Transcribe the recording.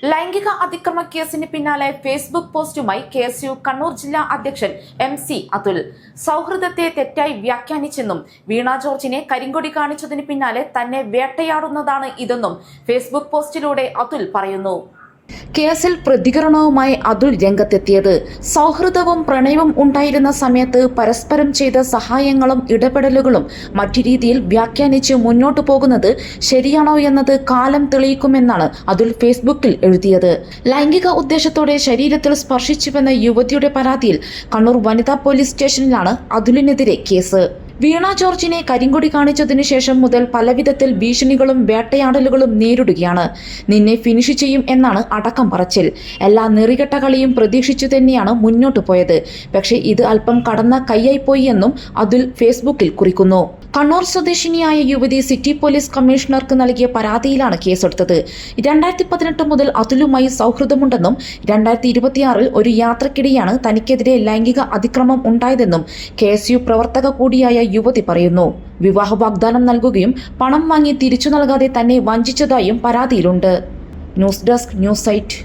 ലൈംഗിക അതിക്രമ കേസിന് പിന്നാലെ ഫേസ്ബുക്ക് പോസ്റ്റുമായി KSU കണ്ണൂർ ജില്ലാ അധ്യക്ഷൻ MC അതുൽ. സൗഹൃദത്തെ തെറ്റായി വ്യാഖ്യാനിച്ചെന്നും വീണ ജോർജിനെ കരിങ്കൊടി കാണിച്ചതിന് പിന്നാലെ തന്നെ വേട്ടയാടുന്നതാണ് ഇതെന്നും ഫേസ്ബുക്ക് പോസ്റ്റിലൂടെ അതുൽ പറയുന്നു. കേസിൽ പ്രതികരണവുമായി അതുൽ രംഗത്തെത്തിയത് സൗഹൃദവും പ്രണയവും ഉണ്ടായിരുന്ന സമയത്ത് പരസ്പരം ചെയ്ത സഹായങ്ങളും ഇടപെടലുകളും മറ്റു രീതിയിൽ വ്യാഖ്യാനിച്ച് മുന്നോട്ടു പോകുന്നത് ശരിയാണോ എന്നത് കാലം തെളിയിക്കുമെന്നാണ് അതുൽ ഫേസ്ബുക്കിൽ എഴുതിയത്. ലൈംഗിക ഉദ്ദേശത്തോടെ ശരീരത്തിൽ സ്പർശിച്ചുവെന്ന യുവതിയുടെ പരാതിയിൽ കണ്ണൂർ വനിതാ പോലീസ് സ്റ്റേഷനിലാണ് അതുലിനെതിരെ കേസ്. വീണ ജോർജിനെ കരിങ്കൊടി കാണിച്ചതിനു ശേഷം മുതൽ പലവിധത്തിൽ ഭീഷണികളും വേട്ടയാടലുകളും നേരിടുകയാണ്. നിന്നെ ഫിനിഷ് ചെയ്യും എന്നാണ് അടക്കം പറച്ചിൽ. എല്ലാ നെറികെട്ട കളിയും പ്രതീക്ഷിച്ചു തന്നെയാണ് മുന്നോട്ടു പോയത്. പക്ഷേ ഇത് അല്പം കടന്ന കൈയായിപ്പോയി എന്നും അതുൽ ഫേസ്ബുക്കിൽ കുറിക്കുന്നു. കണ്ണൂർ സ്വദേശിനിയായ യുവതി സിറ്റി പോലീസ് കമ്മീഷണർക്ക് നൽകിയ പരാതിയിലാണ് കേസെടുത്തത്. 2018 മുതൽ അതുലുമായി സൗഹൃദമുണ്ടെന്നും 2026 ഒരു യാത്രക്കിടെയാണ് തനിക്കെതിരെ ലൈംഗിക അതിക്രമം ഉണ്ടായതെന്നും KSU പ്രവർത്തക കൂടിയായ യുവതി പറയുന്നു. വിവാഹ വാഗ്ദാനം നൽകുകയും പണം വാങ്ങി തിരിച്ചു നൽകാതെ തന്നെ വഞ്ചിച്ചതായും പരാതിയിലുണ്ട്. News desk news site.